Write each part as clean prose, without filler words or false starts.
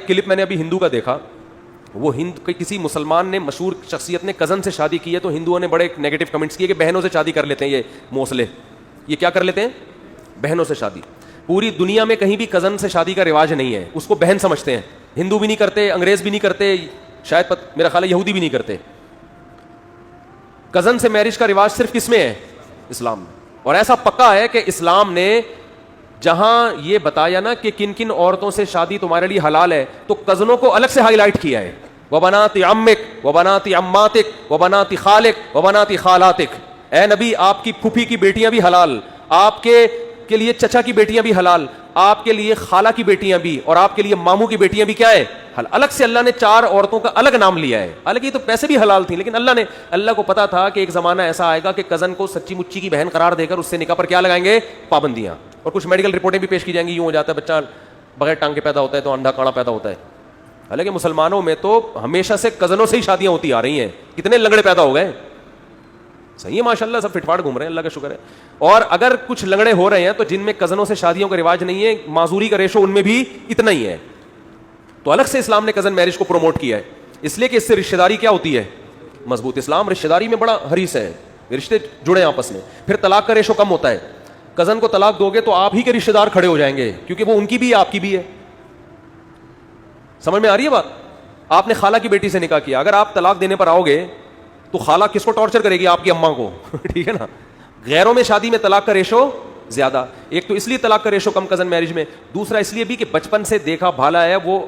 Clip میں نے ابھی ہندو کا دیکھا, وہ کسی مسلمان نے, مشہور شخصیت نے کزن سے شادی کی ہے, تو ہندوؤں نے بڑے نیگیٹو کمنٹس کیے کہ بہنوں سے شادی کر لیتے ہیں یہ موسلے, یہ کیا کر لیتے ہیں, بہنوں سے شادی. پوری دنیا میں کہیں بھی کزن سے شادی کا رواج نہیں ہے, اس کو بہن سمجھتے ہیں. ہندو بھی نہیں کرتے, انگریز بھی نہیں کرتے, شاید میرا خیال ہے یہودی بھی نہیں کرتے. کزن سے میرج کا رواج صرف کس میں ہے, اسلام میں. اور ایسا پکا ہے کہ اسلام نے جہاں یہ بتایا نا کہ کن کن عورتوں سے شادی تمہارے لیے حلال ہے, تو کزنوں کو الگ سے ہائی لائٹ کیا ہے. وبنات عمک وبنات عماتک وبنات خالک وبنات خالاتک. اے نبی, آپ کی پھوپھی کی بیٹیاں بھی حلال, آپ کے لیے چچا کی بیٹیاں بھی حلال, آپ کے لیے خالہ کی بیٹیاں بھی, اور آپ کے لیے ماموں کی بیٹیاں بھی کیا ہے, حلال. الگ سے اللہ نے 4 عورتوں کا الگ نام لیا ہے. حالانکہ تو پیسے بھی حلال تھیں, لیکن اللہ کو پتا تھا کہ ایک زمانہ ایسا آئے گا کہ کزن کو سچی مچی کی بہن قرار دے کر اس سے نکاح پر کیا لگائیں گے, پابندیاں. اور کچھ میڈیکل رپورٹیں بھی پیش کی جائیں گی, یوں ہو جاتا ہے بچہ بغیر ٹانگ کے پیدا ہوتا ہے تو اندھا کاڑا پیدا ہوتا ہے. حالانکہ مسلمانوں میں تو ہمیشہ سے کزنوں سے ہی شادیاں ہوتی آ رہی ہیں. کتنے لنگڑے پیدا ہو گئے, صحیح ہے ماشاء اللہ, سب فٹ فاٹ گھوم رہے ہیں, اللہ کا شکر ہے. اور اگر کچھ لنگڑے ہو رہے ہیں تو جن میں کزنوں سے شادیوں کا رواج نہیں ہے, معذوری کا ریشو ان میں بھی اتنا ہی ہے, تو الگ سے اسلام نے کزن میرج کو پروموٹ کیا ہے, اس لیے کہ اس سے رشتہ داری کیا ہوتی ہے, مضبوط. اسلام رشتہ داری میں بڑا حریص ہے, رشتے جڑے آپس میں. پھر طلاق کا ریشو کم ہوتا ہے. کزن کو طلاق دو گے تو آپ ہی کے رشتہ دار کھڑے ہو جائیں گے, کیونکہ وہ ان کی بھی ہے, آپ کی بھی ہے. سمجھ میں آ رہی ہے بات. آپ نے خالہ کی بیٹی سے نکاح کیا, اگر آپ طلاق دینے پر آؤ گے تو خالہ کس کو ٹارچر کرے گی, آپ کی اماں کو. ٹھیک ہے نا. غیروں میں شادی میں طلاق کا ریشو زیادہ. ایک تو اس لیے طلاق کا ریشو کم کزن میرج میں, دوسرا اس لیے بھی کہ بچپن سے دیکھا بھالا ہے, وہ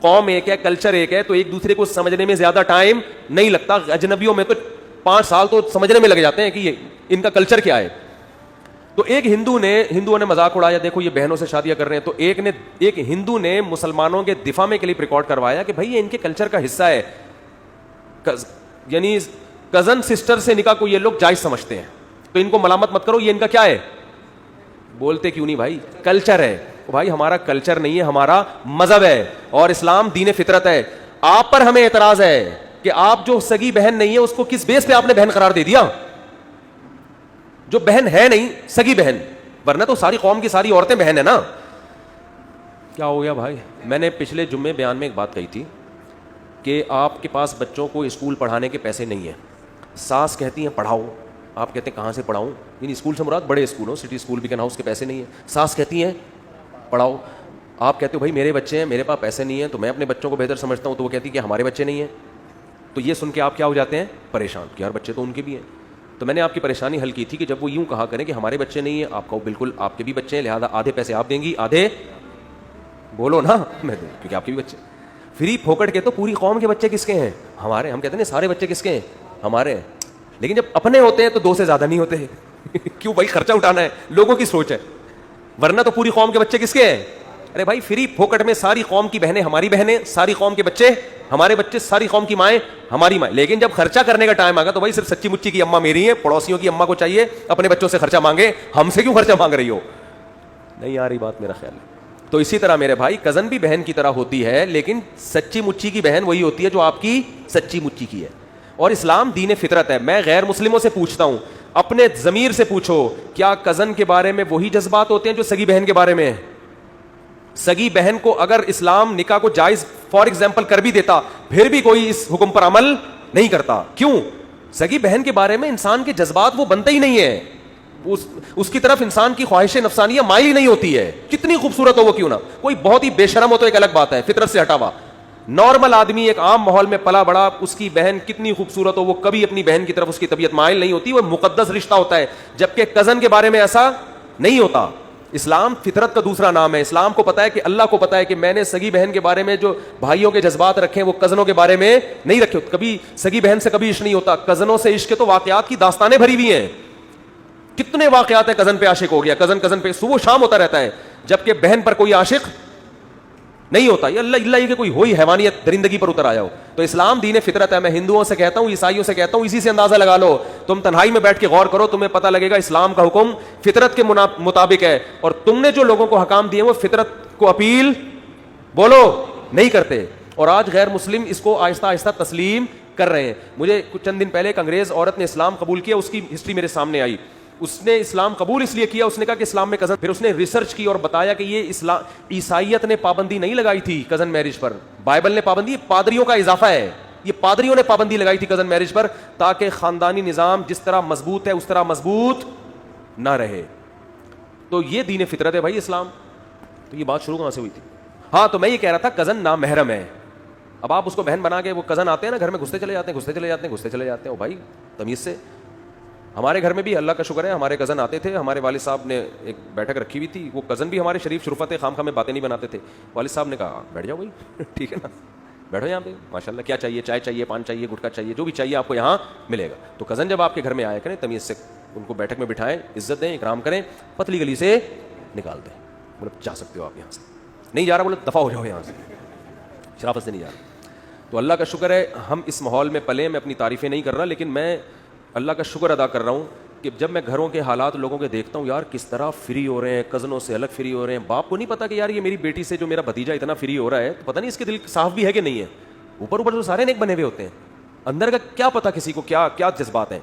قوم ایک ہے, کلچر ایک ہے, تو ایک دوسرے کو سمجھنے میں زیادہ ٹائم نہیں لگتا. اجنبیوں میں تو 5 سال تو سمجھنے میں لگ جاتے ہیں کہ یہ ان کا کلچر کیا ہے. تو ایک ہندوؤں نے مذاق اڑایا, دیکھو یہ بہنوں سے شادیاں کر رہے ہیں. تو ایک ہندو نے مسلمانوں کے دفاع میں کلپ ریکارڈ کروایا کہ بھائی یہ ان کے کلچر کا حصہ ہے, یعنی کزن سسٹر سے نکاح کو یہ لوگ جائز سمجھتے ہیں, تو ان کو ملامت مت کرو, یہ ان کا کیا ہے. بولتے کیوں نہیں بھائی, کلچر ہے. بھائی ہمارا کلچر نہیں ہے, ہمارا مذہب ہے, اور اسلام دین فطرت ہے. آپ پر ہمیں اعتراض ہے کہ آپ جو سگی بہن نہیں ہے اس کو کس بیس پہ آپ نے بہن قرار دے دیا, جو بہن ہے نہیں, سگی بہن, ورنہ تو ساری قوم کی ساری عورتیں بہن ہیں نا. کیا ہو گیا بھائی. میں نے پچھلے جمعے بیان میں ایک بات کہی تھی کہ آپ کے پاس بچوں کو اسکول پڑھانے کے پیسے نہیں ہیں, ساس کہتی ہیں پڑھاؤ, آپ کہتے ہیں کہاں سے پڑھاؤں, یعنی اسکول سے مراد بڑے اسکول ہو, سٹی اسکول بھی کہنا ہو, اس کے پیسے نہیں ہیں. ساس کہتی ہیں پڑھاؤ, آپ کہتے ہو بھائی میرے بچے ہیں, میرے پاس پیسے نہیں ہیں, تو میں اپنے بچوں کو بہتر سمجھتا ہوں, تو وہ کہتی ہے کہ ہمارے بچے نہیں ہیں. تو یہ سن کے آپ کیا ہو جاتے ہیں, پریشان, کہ یار بچے تو ان کے بھی ہیں. تو میں نے آپ کی پریشانی حل کی تھی کہ جب وہ یوں کہا کریں کہ ہمارے بچے نہیں ہیں, آپ کو بالکل آپ کے بھی بچے ہیں, لہٰذا آدھے پیسے آپ دیں گی, آدھے بولو نا میں دوں, کیونکہ آپ کے بھی بچے. فری پھوکٹ کے تو پوری قوم کے بچے کس کے ہیں, ہمارے. ہم کہتے ہیں سارے بچے کس کے ہیں, ہمارے ہیں. لیکن جب اپنے ہوتے ہیں تو 2 سے زیادہ نہیں ہوتے. کیوں بھائی, خرچہ اٹھانا ہے, لوگوں کی سوچ ہے, ورنہ تو پوری قوم کے بچے کس کے ہیں. ارے بھائی فری پھوکٹ میں ساری قوم کی بہنیں ہماری بہنیں, ساری قوم کے بچے ہمارے بچے, ساری قوم کی مائیں ہماری مائیں. لیکن جب خرچہ کرنے کا ٹائم آگا تو بھائی صرف سچی مچی کی اماں میری ہیں, پڑوسیوں کی اماں کو چاہیے اپنے بچوں سے خرچہ مانگے, ہم سے کیوں خرچہ مانگ رہی ہو. نہیں آ رہی بات میرا خیال ہے. تو اسی طرح میرے بھائی کزن بھی بہن کی طرح ہوتی ہے, لیکن سچی مچی کی بہن وہی ہوتی ہے جو آپ کی سچی مچی کی ہے. اور اسلام دین فطرت ہے. میں غیر مسلموں سے پوچھتا ہوں, اپنے ضمیر سے پوچھو, کیا کزن کے بارے میں وہی جذبات ہوتے ہیں جو سگی بہن کے بارے میں ہیں؟ سگی بہن کو اگر اسلام نکاح کو جائز فار ایگزامپل کر بھی دیتا, پھر بھی کوئی اس حکم پر عمل نہیں کرتا. کیوں؟ سگی بہن کے بارے میں انسان کے جذبات وہ بنتے ہی نہیں ہے, اس کی طرف انسان کی خواہش نفسانیہ مائل ہی نہیں ہوتی ہے, کتنی خوبصورت ہو وہ کیوں نہ. کوئی بہت ہی بے شرم ہو تو ایک الگ بات ہے, فطرت سے ہٹا ہوا. نارمل آدمی ایک عام ماحول میں پلا بڑا, اس کی بہن کتنی خوبصورت ہو, وہ کبھی اپنی بہن کی طرف اس کی طبیعت مائل نہیں ہوتی, وہ مقدس رشتہ ہوتا ہے. جبکہ کزن کے بارے میں ایسا نہیں ہوتا. اسلام فطرت کا دوسرا نام ہے. اسلام کو پتا ہے کہ اللہ کو پتا ہے کہ میں نے سگی بہن کے بارے میں جو بھائیوں کے جذبات رکھے ہیں وہ کزنوں کے بارے میں نہیں رکھے. کبھی سگی بہن سے کبھی عشق نہیں ہوتا, کزنوں سے عشق کے تو واقعات کی داستانیں بھری ہوئی ہیں. کتنے واقعات ہیں کزن پہ عاشق ہو گیا, کزن پہ صبح شام ہوتا رہتا ہے, جبکہ بہن پر کوئی عاشق نہیں ہوتا. یہ اللہ یہ کہ کوئی ہوئی حیوانیت درندگی پر اتر آیا ہو. تو اسلام دین فطرت ہے. میں ہندوؤں سے کہتا ہوں, عیسائیوں سے کہتا ہوں, اسی سے اندازہ لگا لو. تم تنہائی میں بیٹھ کے غور کرو, تمہیں پتہ لگے گا اسلام کا حکم فطرت کے مطابق ہے, اور تم نے جو لوگوں کو حکام دیے وہ فطرت کو اپیل بولو نہیں کرتے. اور آج غیر مسلم اس کو آہستہ آہستہ تسلیم کر رہے ہیں. مجھے کچھ چند دن پہلے ایک انگریز عورت نے اسلام قبول کیا, اس کی ہسٹری میرے سامنے آئی. اس نے اسلام قبول اس لیے کیا, اس نے کہا کہ اسلام میں کزن, پھر اس نے ریسرچ کی اور بتایا کہ یہ اسلام, عیسائیت نے پابندی نہیں لگائی تھی کزن میرج پر, بائبل نے پابندی, پادریوں کا اضافہ ہے, یہ پادریوں نے پابندی لگائی تھی کزن میرج پر تاکہ خاندانی نظام جس طرح مضبوط ہے اس طرح مضبوط نہ رہے. تو یہ دین فطرت ہے بھائی اسلام. تو یہ بات شروع کہاں سے ہوئی تھی؟ ہاں تو میں یہ کہہ رہا تھا کزن نامحرم ہے. اب آپ اس کو بہن بنا کے, وہ کزن آتے ہیں نا گھر میں, گھستے چلے جاتے ہیں, گھستے چلے جاتے ہیں, گھستے چلے جاتے ہیں. او بھائی تمیز سے. ہمارے گھر میں بھی اللہ کا شکر ہے ہمارے کزن آتے تھے, ہمارے والد صاحب نے ایک بیٹھک رکھی ہوئی تھی, وہ کزن بھی ہمارے شریف شرفت تھے, خام خواہ میں باتیں نہیں بناتے تھے. والد صاحب نے کہا بیٹھ جاؤ بھائی ٹھیک ہے نا, بیٹھو یہاں پہ, ماشاء اللہ کیا چاہیے, چائے چاہیے, پان چاہیے, گٹکا چاہیے, جو بھی چاہیے آپ کو یہاں ملے گا. تو کزن جب آپ کے گھر میں آیا کریں تمیز سے ان کو بیٹھک میں بٹھائیں, عزت دیں, اکرام کریں, پتلی گلی سے نکال دیں. بولے جا سکتے ہو آپ یہاں سے, نہیں جا رہا بولے دفع ہو جاؤ یہاں سے, شرافت سے نہیں جا رہا. تو اللہ کا شکر ہے ہم اس ماحول میں پلے. میں اپنی تعریفیں نہیں کر رہا, لیکن میں اللہ کا شکر ادا کر رہا ہوں کہ جب میں گھروں کے حالات لوگوں کے دیکھتا ہوں, یار کس طرح فری ہو رہے ہیں, کزنوں سے الگ فری ہو رہے ہیں. باپ کو نہیں پتا کہ یار یہ میری بیٹی سے جو میرا بھتیجا اتنا فری ہو رہا ہے, تو پتہ نہیں اس کے دل صاف بھی ہے کہ نہیں ہے. اوپر اوپر تو سارے نیک بنے ہوئے ہوتے ہیں, اندر کا کیا پتا کسی کو کیا کیا جذبات ہیں.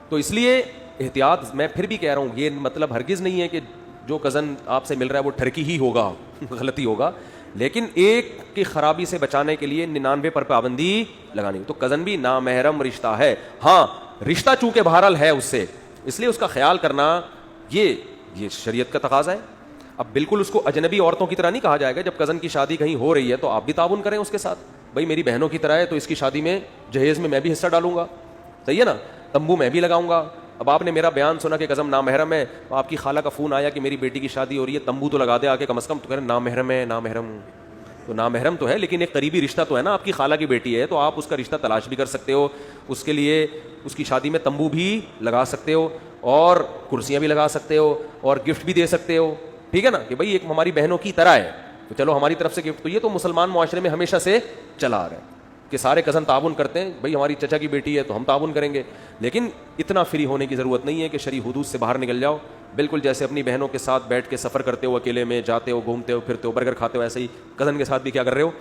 تو اس لیے احتیاط. میں پھر بھی کہہ رہا ہوں یہ مطلب ہرگز نہیں ہے کہ جو کزن آپ سے مل رہا ہے وہ ٹھرکی ہی ہوگا, غلطی ہوگا, لیکن ایک کی خرابی سے بچانے کے لیے 99 پر پابندی لگانی. تو کزن بھی نامحرم رشتہ ہے. ہاں رشتہ چونکہ بہرحال ہے اس سے, اس لیے اس کا خیال کرنا یہ شریعت کا تقاضا ہے. اب بالکل اس کو اجنبی عورتوں کی طرح نہیں کہا جائے گا. جب کزن کی شادی کہیں ہو رہی ہے تو آپ بھی تعاون کریں اس کے ساتھ. بھائی میری بہنوں کی طرح ہے تو اس کی شادی میں جہیز میں بھی حصہ ڈالوں گا, صحیح ہے نا, تمبو میں بھی لگاؤں گا. اب آپ نے میرا بیان سنا کہ کزن نامحرم ہے, تو آپ کی خالہ کا فون آیا کہ میری بیٹی کی شادی ہو رہی ہے, تمبو تو لگا دے آ کے کم از کم. تو کہہ رہے نامحرم ہے, نامحرم تو نامحرم تو ہے لیکن ایک قریبی رشتہ تو ہے نا, آپ کی خالہ کی بیٹی ہے, تو آپ اس کا رشتہ تلاش بھی کر سکتے ہو. اس کے لیے اس کی شادی میں تمبو بھی لگا سکتے ہو, اور کرسیاں بھی لگا سکتے ہو, اور گفٹ بھی دے سکتے ہو, ٹھیک ہے نا, کہ بھائی ایک ہماری بہنوں کی طرح ہے تو چلو ہماری طرف سے گفٹ. تو یہ تو مسلمان معاشرے میں ہمیشہ سے چلا آ رہا ہے کہ سارے کزن تعاون کرتے ہیں. بھائی ہماری چچا کی بیٹی ہے تو ہم تعاون کریں گے, لیکن اتنا فری ہونے کی ضرورت نہیں ہے کہ شرعی حدود سے باہر نکل جاؤ. بالکل جیسے اپنی بہنوں کے ساتھ بیٹھ کے سفر کرتے ہو, اکیلے میں جاتے ہو, گھومتے ہو, پھرتے ہو, برگر کھاتے ہو, ایسے ہی کزن کے ساتھ بھی کیا کر رہے ہو,